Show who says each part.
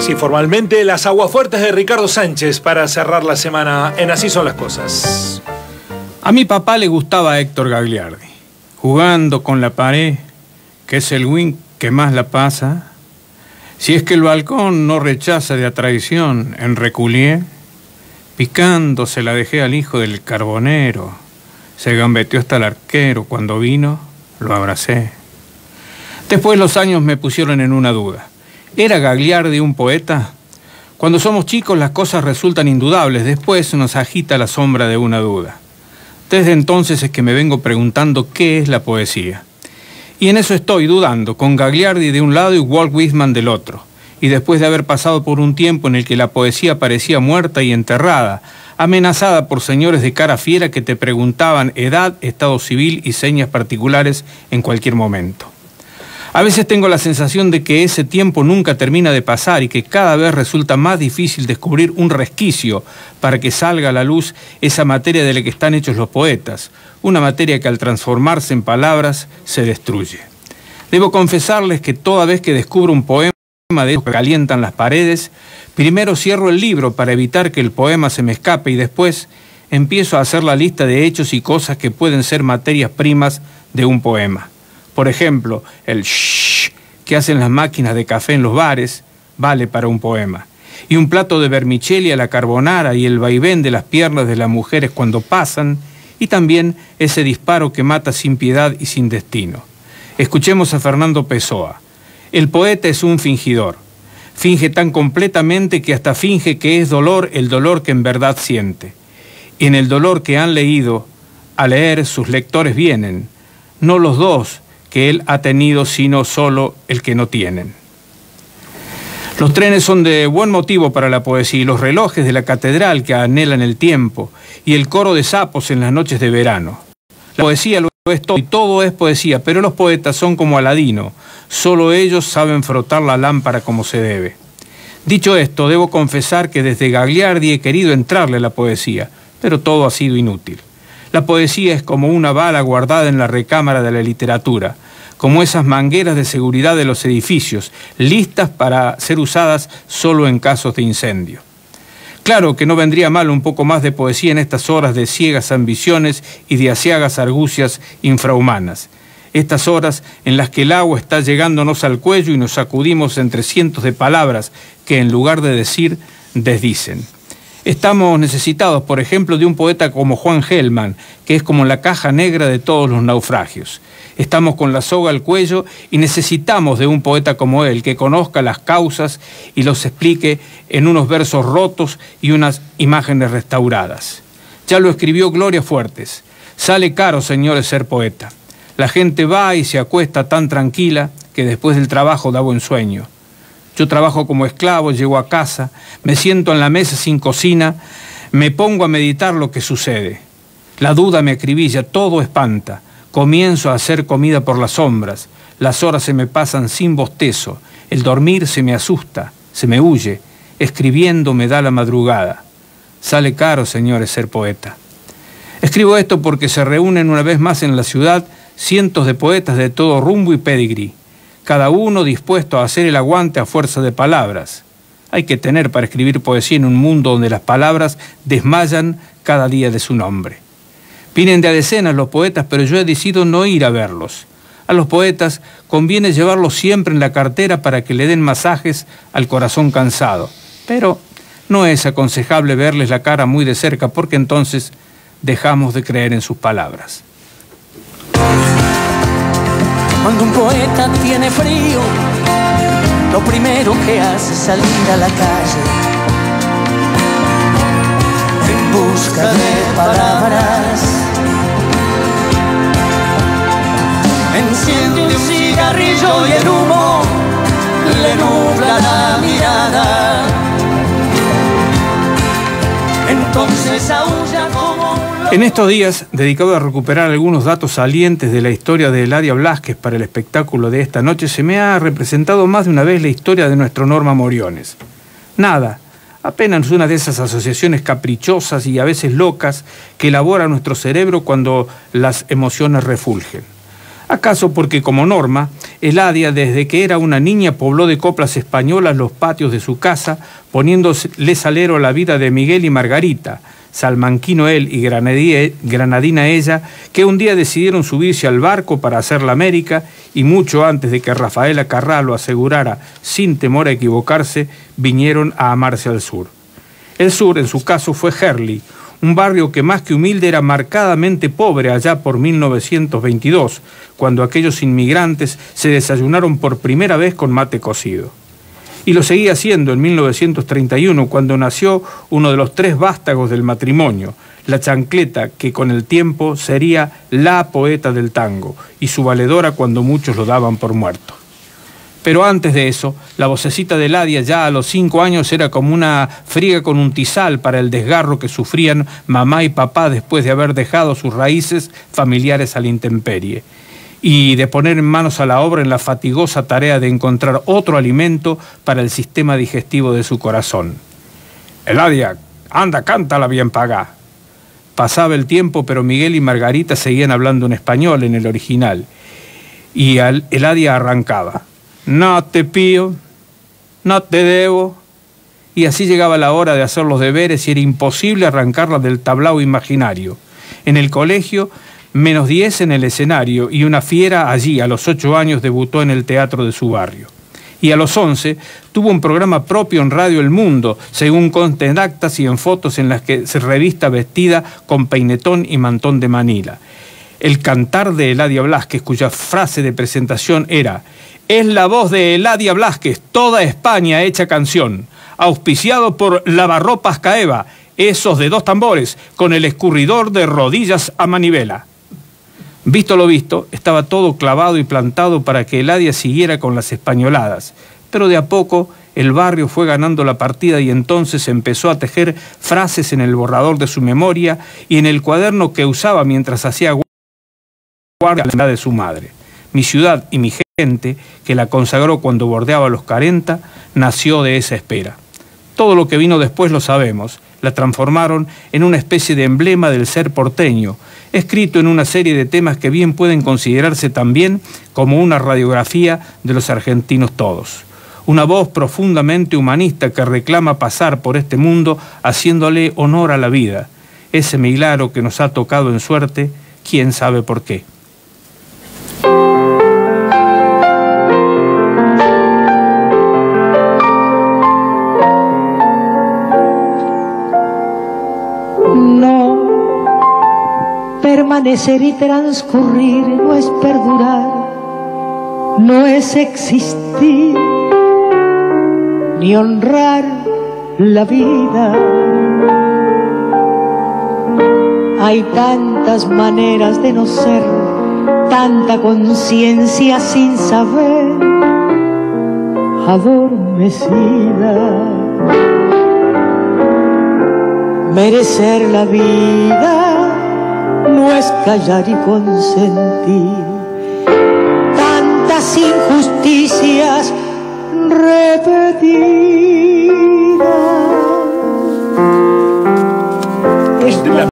Speaker 1: así formalmente, las aguafuertes de Ricardo Sánchez para cerrar la semana en Así Son las Cosas.
Speaker 2: A mi papá le gustaba Héctor Gagliardi. Jugando con la pared, que es el win que más la pasa. Si es que el balcón no rechaza de a traición en Reculié, picando se la dejé al hijo del carbonero. Se gambeteó hasta el arquero. Cuando vino, lo abracé. Después los años me pusieron en una duda. ¿Era Gagliardi un poeta? Cuando somos chicos las cosas resultan indudables. Después nos agita la sombra de una duda. Desde entonces es que me vengo preguntando qué es la poesía. Y en eso estoy dudando, con Gagliardi de un lado y Walt Whitman del otro. Y después de haber pasado por un tiempo en el que la poesía parecía muerta y enterrada, amenazada por señores de cara fiera que te preguntaban edad, estado civil y señas particulares en cualquier momento. A veces tengo la sensación de que ese tiempo nunca termina de pasar y que cada vez resulta más difícil descubrir un resquicio para que salga a la luz esa materia de la que están hechos los poetas, una materia que al transformarse en palabras se destruye. Debo confesarles que toda vez que descubro un poema de esos que calientan las paredes, primero cierro el libro para evitar que el poema se me escape y después empiezo a hacer la lista de hechos y cosas que pueden ser materias primas de un poema. Por ejemplo, el shhh que hacen las máquinas de café en los bares vale para un poema. Y un plato de vermicelli a la carbonara y el vaivén de las piernas de las mujeres cuando pasan, y también ese disparo que mata sin piedad y sin destino. Escuchemos a Fernando Pessoa. El poeta es un fingidor. Finge tan completamente que hasta finge que es dolor el dolor que en verdad siente. Y en el dolor que han leído, a leer sus lectores vienen, no los dos que él ha tenido, sino solo el que no tienen. Los trenes son de buen motivo para la poesía y los relojes de la catedral que anhelan el tiempo y el coro de sapos en las noches de verano. La poesía lo es todo y todo es poesía, pero los poetas son como Aladino, solo ellos saben frotar la lámpara como se debe. Dicho esto, debo confesar que desde Gagliardi he querido entrarle a la poesía, pero todo ha sido inútil. La poesía es como una bala guardada en la recámara de la literatura, como esas mangueras de seguridad de los edificios, listas para ser usadas solo en casos de incendio. Claro que no vendría mal un poco más de poesía en estas horas de ciegas ambiciones y de aciagas argucias infrahumanas. Estas horas en las que el agua está llegándonos al cuello y nos sacudimos entre cientos de palabras que en lugar de decir, desdicen. Estamos necesitados, por ejemplo, de un poeta como Juan Gelman, que es como la caja negra de todos los naufragios. Estamos con la soga al cuello y necesitamos de un poeta como él, que conozca las causas y los explique en unos versos rotos y unas imágenes restauradas. Ya lo escribió Gloria Fuertes. Sale caro, señores, ser poeta. La gente va y se acuesta tan tranquila que después del trabajo da buen sueño. Yo trabajo como esclavo, llego a casa, me siento en la mesa sin cocina, me pongo a meditar lo que sucede. La duda me acribilla, todo espanta. Comienzo a hacer comida por las sombras, las horas se me pasan sin bostezo, el dormir se me asusta, se me huye, escribiendo me da la madrugada. Sale caro, señores, ser poeta. Escribo esto porque se reúnen una vez más en la ciudad cientos de poetas de todo rumbo y pedigrí, cada uno dispuesto a hacer el aguante a fuerza de palabras. Hay que tener para escribir poesía en un mundo donde las palabras desmayan cada día de su nombre. Vienen de a decenas los poetas, pero yo he decidido no ir a verlos. A los poetas conviene llevarlos siempre en la cartera para que le den masajes al corazón cansado. Pero no es aconsejable verles la cara muy de cerca, porque entonces dejamos de creer en sus palabras.
Speaker 3: Cuando un poeta tiene frío, lo primero que hace es salir a la calle en busca de palabras. Enciende un cigarrillo y el humo le nubla la mirada. Entonces aúlla como un lobo.
Speaker 2: En estos días, dedicado a recuperar algunos datos salientes de la historia de Eladia Blasquez para el espectáculo de esta noche, se me ha representado más de una vez la historia de nuestro Norma Moriones. Nada, apenas una de esas asociaciones caprichosas y a veces locas que elabora nuestro cerebro cuando las emociones refulgen. ¿Acaso porque, como norma, Eladia, desde que era una niña, pobló de coplas españolas los patios de su casa, poniéndole salero a la vida de Miguel y Margarita, salmanquino él y granadina ella, que un día decidieron subirse al barco para hacer la América y mucho antes de que Rafaela Carrá lo asegurara sin temor a equivocarse, vinieron a amarse al sur. El sur, en su caso, fue Gerli, un barrio que más que humilde era marcadamente pobre allá por 1922, cuando aquellos inmigrantes se desayunaron por primera vez con mate cocido. Y lo seguía haciendo en 1931, cuando nació uno de los 3 vástagos del matrimonio, la Chancleta, que con el tiempo sería la poeta del tango, y su valedora cuando muchos lo daban por muerto. Pero antes de eso, la vocecita de Eladia ya a los 5 años era como una friga con un tizal para el desgarro que sufrían mamá y papá después de haber dejado sus raíces familiares a la intemperie y de poner en manos a la obra en la fatigosa tarea de encontrar otro alimento para el sistema digestivo de su corazón. Eladia, anda, cántala bien pagá. Pasaba el tiempo, pero Miguel y Margarita seguían hablando en español en el original, y Eladia arrancaba. No te pío, no te debo. Y así llegaba la hora de hacer los deberes y era imposible arrancarla del tablao imaginario. En el colegio, -10 en el escenario, y una fiera allí, a los 8 años, debutó en el teatro de su barrio. Y a los 11 tuvo un programa propio en Radio El Mundo, según consta en actas y en fotos en las que se revista vestida con peinetón y mantón de Manila. El cantar de Eladia Blasquez, cuya frase de presentación era: es la voz de Eladia Blasquez, toda España hecha canción, auspiciado por Lavarropas Caeva, esos de 2 tambores, con el escurridor de rodillas a manivela. Visto lo visto, estaba todo clavado y plantado para que Eladia siguiera con las españoladas, pero de a poco el barrio fue ganando la partida y entonces empezó a tejer frases en el borrador de su memoria y en el cuaderno que usaba mientras hacía guardia de la de su madre. Mi ciudad y mi gente, que la consagró cuando bordeaba los 40, nació de esa espera. Todo lo que vino después lo sabemos. La transformaron en una especie de emblema del ser porteño, escrito en una serie de temas que bien pueden considerarse también como una radiografía de los argentinos todos. Una voz profundamente humanista que reclama pasar por este mundo haciéndole honor a la vida. Ese milagro que nos ha tocado en suerte, quién sabe por qué.
Speaker 4: Permanecer y transcurrir no es perdurar, no es existir, ni honrar la vida. Hay tantas maneras de no ser, tanta conciencia sin saber, adormecida. Merecer la vida no es callar y consentir,